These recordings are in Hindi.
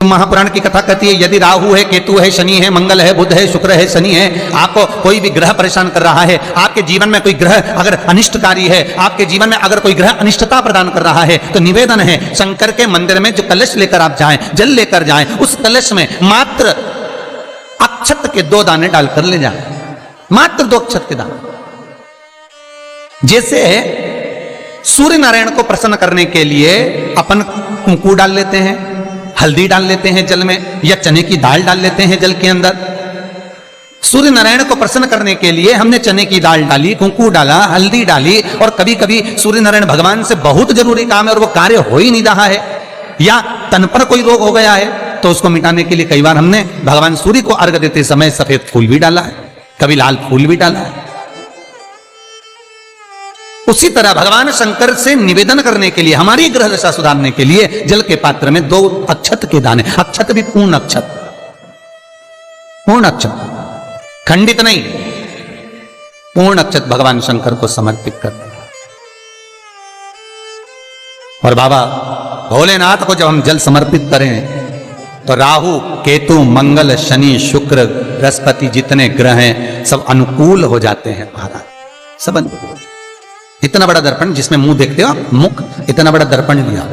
महापुराण की कथा कहती है यदि राहु है, केतु है, शनि है, मंगल है, बुध है, शुक्र है, शनि है, आपको कोई भी ग्रह परेशान कर रहा है, आपके जीवन में कोई ग्रह अगर अनिष्टकारी है, आपके जीवन में अगर कोई ग्रह अनिष्टता प्रदान कर रहा है, तो निवेदन है शंकर के मंदिर में जो कलश लेकर आप जाएं, जल लेकर जाएं, उस कलश में मात्र अक्षत के 2 दाने डालकर ले जाएं, मात्र 2 अक्षत के दाने। जैसे सूर्य नारायण को प्रसन्न करने के लिए अपन कुंकू डाल लेते हैं, हल्दी डाल लेते हैं जल में, या चने की दाल डाल लेते हैं जल के अंदर। सूर्य नारायण को प्रसन्न करने के लिए हमने चने की दाल डाली, कुंकू डाला, हल्दी डाली, और कभी कभी सूर्य नारायण भगवान से बहुत जरूरी काम है और वो कार्य हो ही नहीं रहा है, या तन पर कोई रोग हो गया है, तो उसको मिटाने के लिए कई बार हमने भगवान सूर्य को अर्घ देते समय सफेद फूल भी डाला है, कभी लाल फूल भी डाला है। उसी तरह भगवान शंकर से निवेदन करने के लिए, हमारी ग्रह दशा सुधारने के लिए जल के पात्र में 2 अक्षत के दाने, अक्षत भी पूर्ण अक्षत, पूर्ण अक्षत, खंडित नहीं, पूर्ण अक्षत भगवान शंकर को समर्पित कर। और बाबा भोलेनाथ को जब हम जल समर्पित करें तो राहु, केतु, मंगल, शनि, शुक्र, बृहस्पति जितने ग्रह हैं सब अनुकूल हो जाते हैं महाराज, सब अनुकूल। इतना बड़ा दर्पण जिसमें मुंह देखते हो, मुख, इतना बड़ा दर्पण दिया।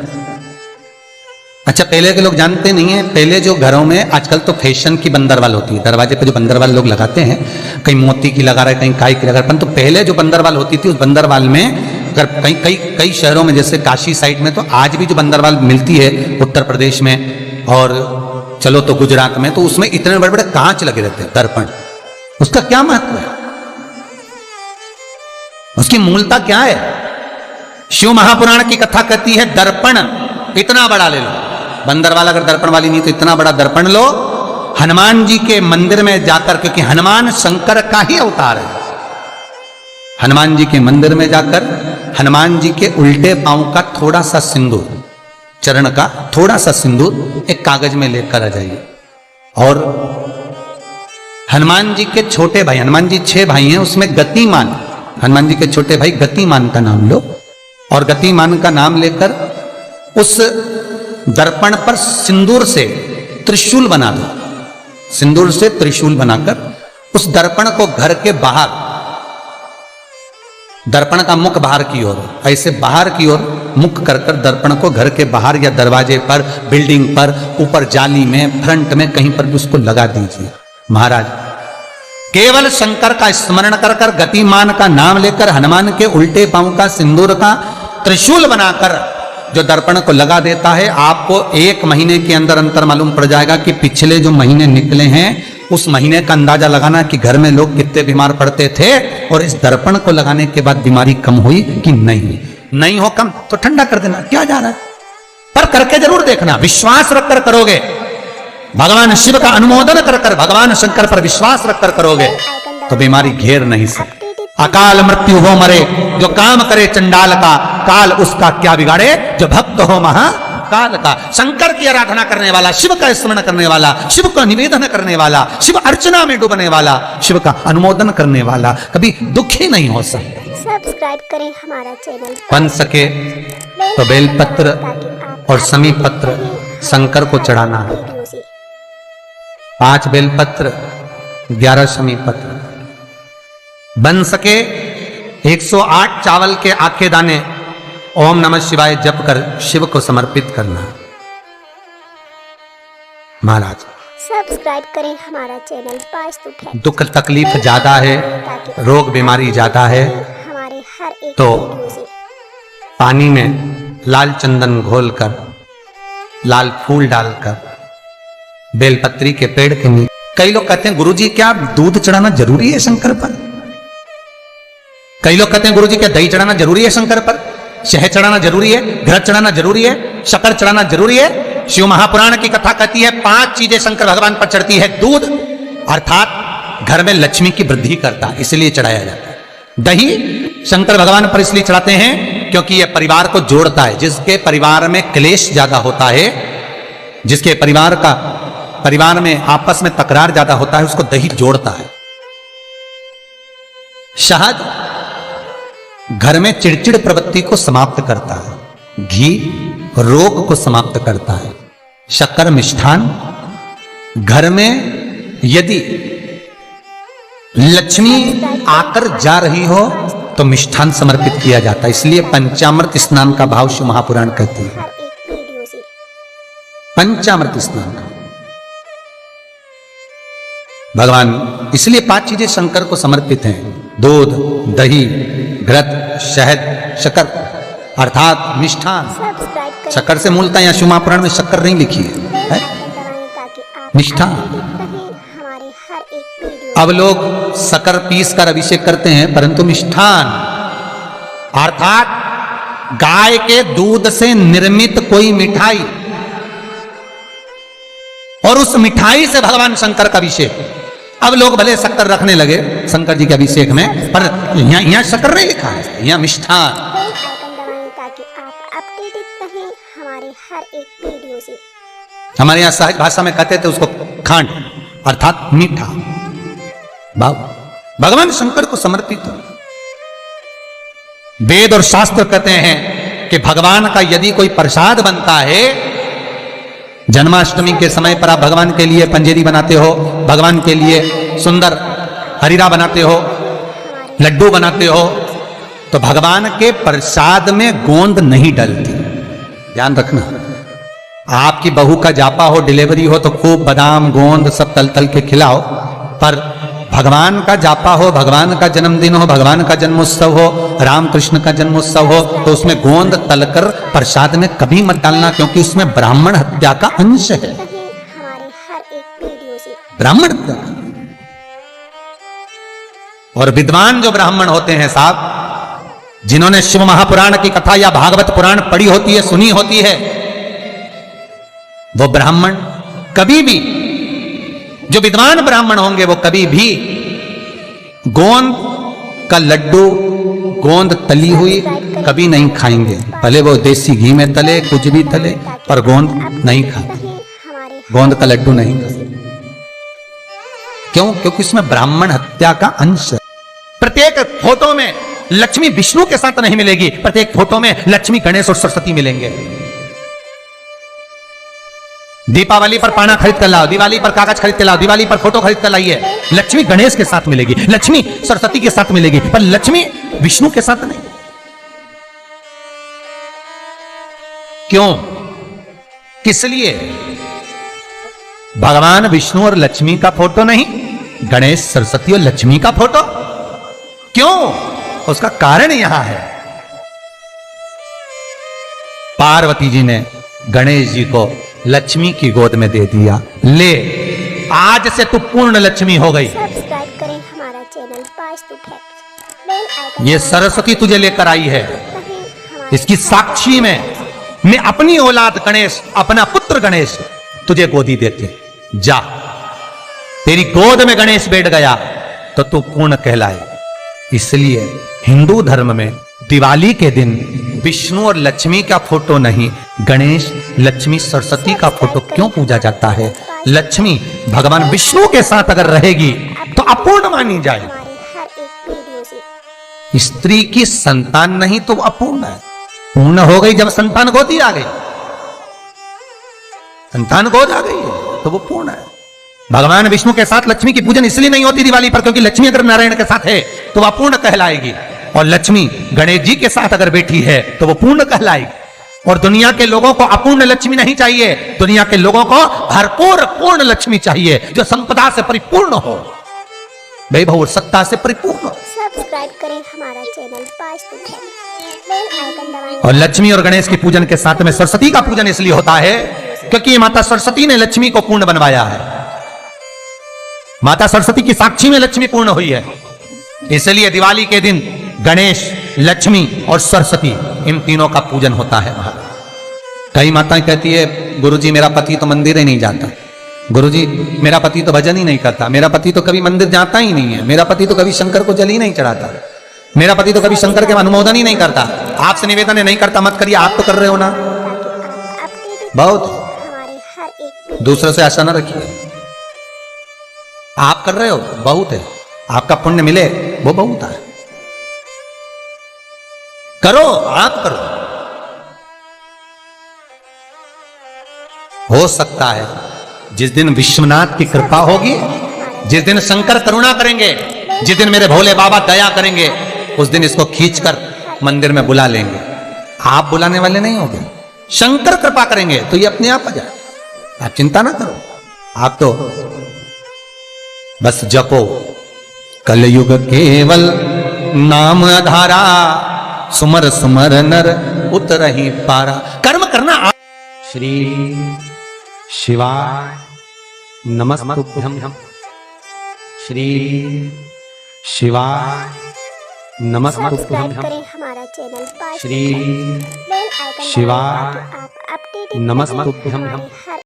अच्छा, पहले के लोग जानते नहीं है, पहले जो घरों में, आजकल तो फैशन की बंदरवाल होती है, दरवाजे पे जो बंदरवाल लोग लगाते हैं, कहीं मोती की लगा रहे, कहीं काय की लगा रहे, परंतु पहले जो बंदरवाल होती थी, उस बंदरवाल में अगर कई शहरों में, जैसे काशी साइड में, तो आज भी जो बंदरवाल मिलती है उत्तर प्रदेश में, और चलो तो गुजरात में, तो उसमें इतने बड़े बड़े कांच लगे रहते हैं, दर्पण। उसका क्या महत्व है, उसकी मूलता क्या है? शिव महापुराण की कथा कहती है दर्पण इतना बड़ा ले लो, बंदरवाल अगर दर्पण वाली नहीं तो इतना बड़ा दर्पण लो, हनुमान जी के मंदिर में जाकर, क्योंकि हनुमान शंकर का ही अवतार है, हनुमान जी के मंदिर में जाकर हनुमान जी के उल्टे पांव का थोड़ा सा सिंदूर, चरण का थोड़ा सा सिंदूर एक कागज में लेकर आ जाइए, और हनुमान जी के छोटे भाई, हनुमान जी 6 भाई हैं, उसमें गतिमान, हनुमान जी के छोटे भाई गतिमान का नाम लो, और गतिमान का नाम लेकर उस दर्पण पर सिंदूर से त्रिशूल बना दो, सिंदूर से त्रिशूल बनाकर उस दर्पण को घर के बाहर, दर्पण का मुख बाहर की ओर, ऐसे बाहर की ओर मुख कर कर दर्पण को घर के बाहर या दरवाजे पर, बिल्डिंग पर, ऊपर जाली में, फ्रंट में, कहीं पर भी उसको लगा दीजिए। महाराज केवल शंकर का स्मरण कर कर, गतिमान का नाम लेकर, हनुमान के उल्टे पांव का सिंदूर का त्रिशूल बनाकर जो दर्पण को लगा देता है, आपको 1 महीने के अंदर अंतर मालूम पड़ जाएगा कि पिछले जो महीने निकले हैं उस महीने का अंदाजा लगाना कि घर में लोग कितने बीमार पड़ते थे, और इस दर्पण को लगाने के बाद बीमारी कम हुई कि नहीं हो कम तो ठंडा कर देना, क्या जा रहा है, पर करके जरूर देखना, विश्वास रखकर करोगे, भगवान शिव का अनुमोदन कर कर, भगवान शंकर पर विश्वास रखकर करोगे तो बीमारी घेर नहीं सकती। अकाल मृत्यु हो मरे जो काम करे चंडाल का, काल उसका क्या बिगाड़े जो भक्त हो महाकाल का। शंकर की आराधना करने वाला, शिव का स्मरण करने वाला, शिव का निवेदन करने वाला, शिव अर्चना में डूबने वाला, शिव का अनुमोदन करने वाला कभी दुखी नहीं हो सकता। सब्सक्राइब करें हमारा चैनल, बन सके तो बेलपत्र और समी पत्र शंकर को चढ़ाना है, 5 बेलपत्र, 11 शमी पत्र, बन सके 108 चावल के आखे दाने ओम नमः शिवाय जप कर शिव को समर्पित करना। महाराज सब्सक्राइब करें हमारा चैनल, दुख तकलीफ ज्यादा है, रोग बीमारी ज्यादा है, हमारे हर एक तो पानी में लाल चंदन घोलकर, लाल फूल डालकर, बेलपत्री के पेड़ के नीचे। कई लोग कहते हैं गुरुजी क्या दूध चढ़ाना जरूरी है शंकर पर? कई लोग कहते हैं गुरुजी क्या दही चढ़ाना जरूरी है शंकर पर? शहद चढ़ाना जरूरी है? घृत चढ़ाना जरूरी है? शक्कर चढ़ाना जरूरी है? शिव महापुराण की कथा कहती है 5 चीजें शंकर भगवान पर चढ़ती है। दूध अर्थात घर में लक्ष्मी की वृद्धि करता है, इसलिए चढ़ाया जाता है। दही शंकर भगवान पर इसलिए चढ़ाते हैं क्योंकि यह परिवार को जोड़ता है। जिसके परिवार में क्लेश ज्यादा होता है, जिसके परिवार में आपस में तकरार ज्यादा होता है, उसको दही जोड़ता है। शहद घर में चिड़चिड़ प्रवृत्ति को समाप्त करता है। घी रोग को समाप्त करता है। शक्कर मिष्ठान। घर में यदि लक्ष्मी आकर जा रही हो तो मिष्ठान समर्पित किया जाता है, इसलिए पंचामृत स्नान का भाव शिव महापुराण कहते हैं। हर एक वीडियो से पंचामृत स्नान का भगवान, इसलिए 5 चीजें शंकर को समर्पित हैं: दूध, दही, घृत, शहद, शक्कर अर्थात मिष्ठान। सब्सक्राइब करें, शक्कर से मूलतः यहाँ शिव महापुराण में शक्कर नहीं लिखी है, बेल आइकन दबाएं ताकि आप मिष्ठान। अपडेटेड रहें हमारे हर एक वीडियो। अब लोग शक्कर पीस कर अभिषेक करते हैं, परंतु मिष्ठान अर्थात गाय के दूध से निर्मित कोई मिठाई, और उस मिठाई से भगवान शंकर का अभिषेक। अब लोग भले शक्कर रखने लगे शंकर जी के अभिषेक में, पर यहाँ शक्कर नहीं लिखा है, यहाँ मिष्ठान। बेल आइकन दबाएं ताकि आप अपडेटेड रहें हमारे हर एक वीडियो से। हमारे यहाँ सहज भाषा में कहते थे उसको खांड अर्थात मीठा। भगवान शंकर को समर्पित हो। वेद और शास्त्र कहते हैं कि भगवान का यदि कोई प्रसाद बनता है, जन्माष्टमी के समय पर आप भगवान के लिए पंजेरी बनाते हो, भगवान के लिए सुंदर हरीरा बनाते हो, लड्डू बनाते हो, तो भगवान के प्रसाद में गोंद नहीं डलती। ध्यान रखना, आपकी बहू का जापा हो, डिलीवरी हो तो खूब बादाम गोंद सब तल तल के खिलाओ, पर भगवान का जापा हो, भगवान का जन्मदिन हो, भगवान का जन्मोत्सव हो, रामकृष्ण का जन्मोत्सव हो, तो उसमें गोंद तलकर प्रसाद में कभी मत डालना, क्योंकि उसमें ब्राह्मण हत्या का अंश है। रहें हमारे हर एक वीडियो से। ब्राह्मण हत्या का। और विद्वान जो ब्राह्मण होते हैं साहब, जिन्होंने शिव महापुराण की कथा या भागवत पुराण पढ़ी होती है, सुनी होती है, वो ब्राह्मण कभी भी, जो विद्वान ब्राह्मण होंगे वो कभी भी गोंद का लड्डू, गोंद तली हुई कभी नहीं खाएंगे। भले वो देसी घी में तले, कुछ भी तले, पर गोंद नहीं खाते, रहें हमारे गोंद का लड्डू नहीं खाते। क्यों? क्योंकि इसमें ब्राह्मण हत्या का अंश है। प्रत्येक फोटो में लक्ष्मी विष्णु के साथ नहीं मिलेगी, प्रत्येक फोटो में लक्ष्मी गणेश और सरस्वती मिलेंगे। दीपावली पर पाना खरीद कर लाओ, दिवाली पर कागज खरीद कर लाओ, दिवाली पर फोटो खरीद कर लाइए, लक्ष्मी गणेश के साथ मिलेगी, लक्ष्मी सरस्वती के साथ मिलेगी, पर लक्ष्मी विष्णु के साथ नहीं। क्यों? किस लिए? भगवान विष्णु और लक्ष्मी का फोटो नहीं, गणेश सरस्वती और लक्ष्मी का फोटो। क्यों? उसका कारण यहां है, पार्वती जी ने गणेश जी को लक्ष्मी की गोद में दे दिया, ले आज से तू पूर्ण लक्ष्मी हो गई। सब्सक्राइब करें हमारा channel Vastu facts. Bell icon ये सरस्वती तुझे लेकर आई है, रहें हमारे इसकी साक्षी में मैं अपनी औलाद गणेश, अपना पुत्र गणेश तुझे गोदी देती। जा, तेरी गोद में गणेश बैठ गया तो तू पूर्ण कहलाए। इसलिए हिंदू धर्म में दिवाली के दिन विष्णु और लक्ष्मी का फोटो नहीं, गणेश, लक्ष्मी, सरस्वती का फोटो क्यों पूजा जाता है? लक्ष्मी भगवान विष्णु के साथ अगर रहेगी तो अपूर्ण मानी जाए। हमारे हर एक वीडियो से। स्त्री की संतान नहीं तो वो अपूर्ण है। पूर्ण हो गई जब संतान गोदी आ गई, संतान गोद आ गई है तो वो पूर्ण है। भगवान विष्णु के साथ लक्ष्मी की पूजन इसलिए नहीं होती दिवाली पर, क्योंकि लक्ष्मी अगर नारायण के साथ है तो वह पूर्ण कहलाएगी, और लक्ष्मी गणेश जी के साथ अगर बैठी है तो वो पूर्ण कहलाएगी। और दुनिया के लोगों को अपूर्ण लक्ष्मी नहीं चाहिए, दुनिया के लोगों को भरपूर पूर्ण लक्ष्मी चाहिए, जो संपदा से परिपूर्ण हो, वैभव और सत्ता से परिपूर्ण हो। सब्सक्राइब करें हमारा channel Vastu facts. Bell icon दबाएं। और लक्ष्मी और गणेश के पूजन के साथ में सरस्वती का पूजन इसलिए होता है क्योंकि माता सरस्वती ने लक्ष्मी को पूर्ण बनवाया है। माता सरस्वती की साक्षी में लक्ष्मी पूर्ण हुई है, इसलिए दिवाली के दिन गणेश, लक्ष्मी और सरस्वती इन तीनों का पूजन होता है। कई माताएं कहती है गुरुजी मेरा पति तो मंदिर ही नहीं जाता, गुरुजी मेरा पति तो भजन ही नहीं करता, मेरा पति तो कभी मंदिर जाता ही नहीं है, मेरा पति तो कभी शंकर को जल ही नहीं चढ़ाता, मेरा पति तो कभी शंकर के अनुमोदन ही नहीं करता। आपसे निवेदन है नहीं करता मत करिए, आप तो कर रहे हो ना। बहुत हमारे हर एक दूसरों से आशा न रखिए, आप कर रहे हो बहुत है, आपका पुण्य मिले वो बहुत है। करो, आप करो। हो सकता है जिस दिन विश्वनाथ की कृपा होगी, जिस दिन शंकर करुणा करेंगे, जिस दिन मेरे भोले बाबा दया करेंगे, उस दिन इसको खींचकर मंदिर में बुला लेंगे। आप बुलाने वाले नहीं होंगे, शंकर कृपा करेंगे तो ये अपने आप आ जाए। आप चिंता ना करो, आप तो बस जपो कलयुग केवल नाम आधारा, सुमर सुमर नर उतरहि पारा। कर्म करना। श्री शिवाय नमस्तुभ्यं। श्री शिवाय नमस्तुभ्यं। सब्सक्राइब करें हमारा चैनल श्री बेल आइकन शिवाय दबाएं ताकि आप अपडेटेड रहें नमस्तुभ्यं। हमारे हर